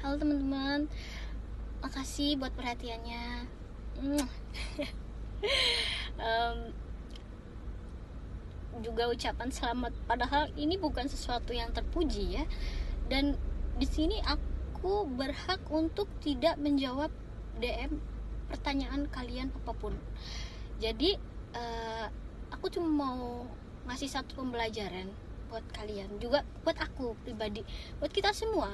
Halo teman-teman, makasih buat perhatiannya. Em, juga ucapan selamat. Padahal ini bukan sesuatu yang terpuji ya. Dan di sini aku berhak untuk tidak menjawab DM pertanyaan kalian apapun. Jadi aku cuma mau ngasih satu pembelajaran buat kalian, juga buat aku pribadi, buat kita semua,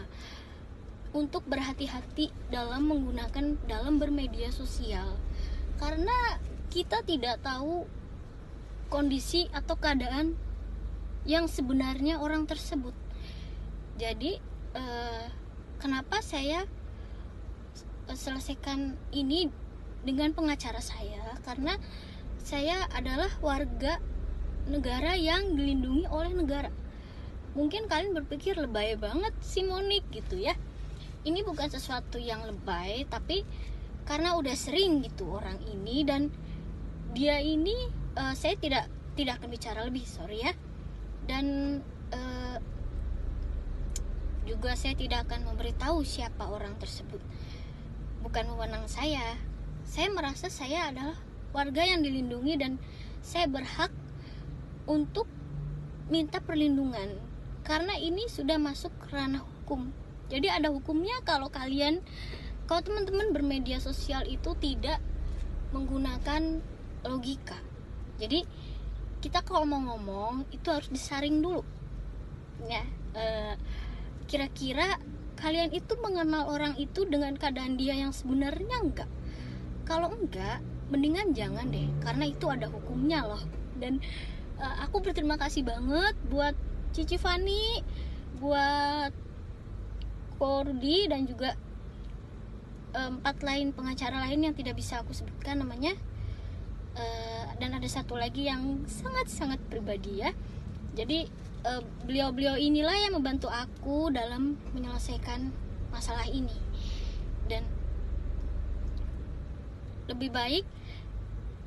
untuk berhati-hati dalam bermedia sosial, karena kita tidak tahu kondisi atau keadaan yang sebenarnya orang tersebut. Jadi kenapa saya selesaikan ini dengan pengacara saya, karena saya adalah warga negara yang dilindungi oleh negara. Mungkin kalian berpikir lebay banget si Monik gitu ya. Ini bukan sesuatu yang lebay, tapi karena udah sering gitu orang ini, dan dia ini saya tidak akan bicara lebih, sorry ya. Dan juga saya tidak akan memberitahu siapa orang tersebut. Bukan wewenang saya. Saya merasa saya adalah warga yang dilindungi dan saya berhak untuk minta perlindungan, karena ini sudah masuk ranah hukum. Jadi ada hukumnya kalau teman-teman bermedia sosial itu tidak menggunakan logika. Jadi kita kalau mau ngomong itu harus disaring dulu ya. Kira-kira kalian itu mengenal orang itu dengan keadaan dia yang sebenarnya enggak? Kalau enggak, mendingan jangan deh, karena itu ada hukumnya loh. Dan aku berterima kasih banget buat Cici Fani, buat Kordi, dan juga 4 lain pengacara lain yang tidak bisa aku sebutkan namanya. Dan ada satu lagi yang sangat-sangat pribadi ya. Jadi beliau-beliau inilah yang membantu aku dalam menyelesaikan masalah ini. Dan lebih baik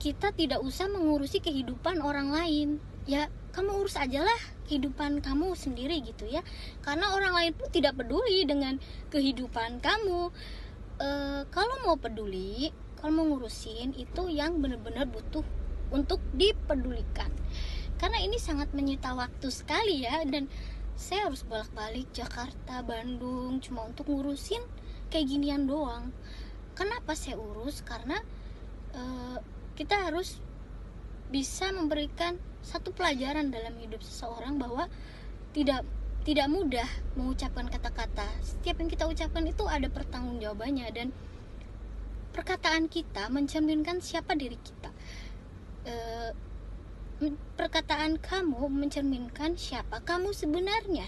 kita tidak usah mengurusi kehidupan orang lain. Ya, kamu urus aja lah kehidupan kamu sendiri gitu ya. Karena orang lain pun tidak peduli dengan kehidupan kamu. Kalau mau peduli, kalau mau ngurusin, itu yang benar-benar butuh untuk dipedulikan. Karena ini sangat menyita waktu sekali ya. Dan saya harus bolak-balik Jakarta, Bandung cuma untuk ngurusin kayak ginian doang. Kenapa saya urus? Karena kita harus bisa memberikan satu pelajaran dalam hidup seseorang, bahwa tidak mudah mengucapkan kata-kata. Setiap yang kita ucapkan itu ada pertanggungjawabannya, dan perkataan kita mencerminkan siapa diri kita. Perkataan kamu mencerminkan siapa kamu sebenarnya.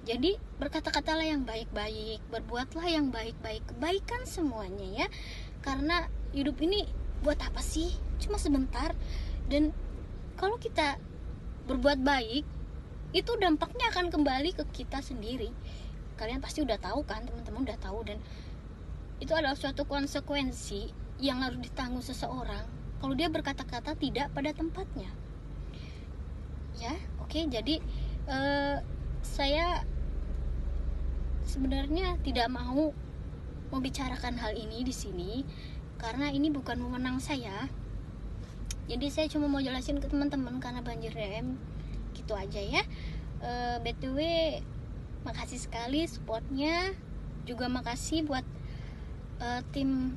Jadi berkata-katalah yang baik-baik, berbuatlah yang baik-baik, kebaikan semuanya ya. Karena hidup ini buat apa sih? Cuma sebentar. Dan kalau kita berbuat baik, itu dampaknya akan kembali ke kita sendiri. Kalian pasti udah tahu kan, teman-teman udah tahu. Dan itu adalah suatu konsekuensi yang harus ditanggung seseorang kalau dia berkata-kata tidak pada tempatnya. Ya, oke. Jadi saya sebenarnya tidak mau membicarakan hal ini di sini, karena ini bukan wewenang saya. Jadi saya cuma mau jelasin ke teman-teman karena banjir DM gitu aja ya. BTW makasih sekali supportnya. Juga makasih buat tim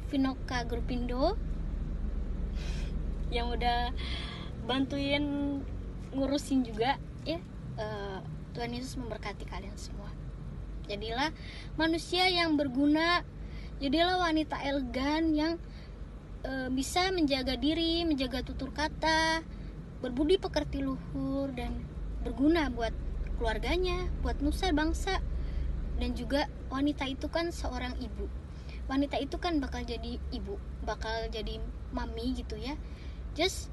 Vinoka Grupindo yang udah bantuin ngurusin juga ya. Tuhan Yesus memberkati kalian semua. Jadilah manusia yang berguna. Jadilah wanita elegan yang bisa menjaga diri, menjaga tutur kata, berbudi pekerti luhur, dan berguna buat keluarganya, buat nusa bangsa. Dan juga wanita itu kan seorang ibu. Wanita itu kan bakal jadi ibu, bakal jadi mami gitu ya. Just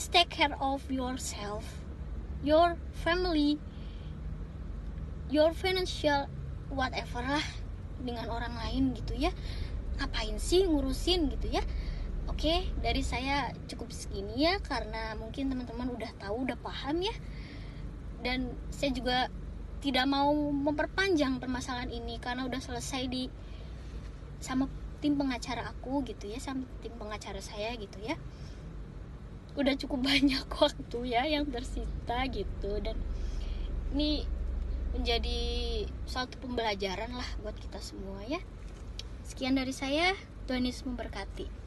take care of yourself, your family, your financial whatever lah dengan orang lain gitu ya. Ngapain sih ngurusin gitu ya. Oke, dari saya cukup segini ya, karena mungkin teman-teman udah tahu, udah paham ya. Dan saya juga tidak mau memperpanjang permasalahan ini karena udah selesai sama tim pengacara aku gitu ya, sama tim pengacara saya gitu ya. Udah cukup banyak waktu ya yang tersita gitu, dan ini menjadi suatu pembelajaran lah buat kita semua ya. Sekian dari saya, Tuhan Yesus memberkati.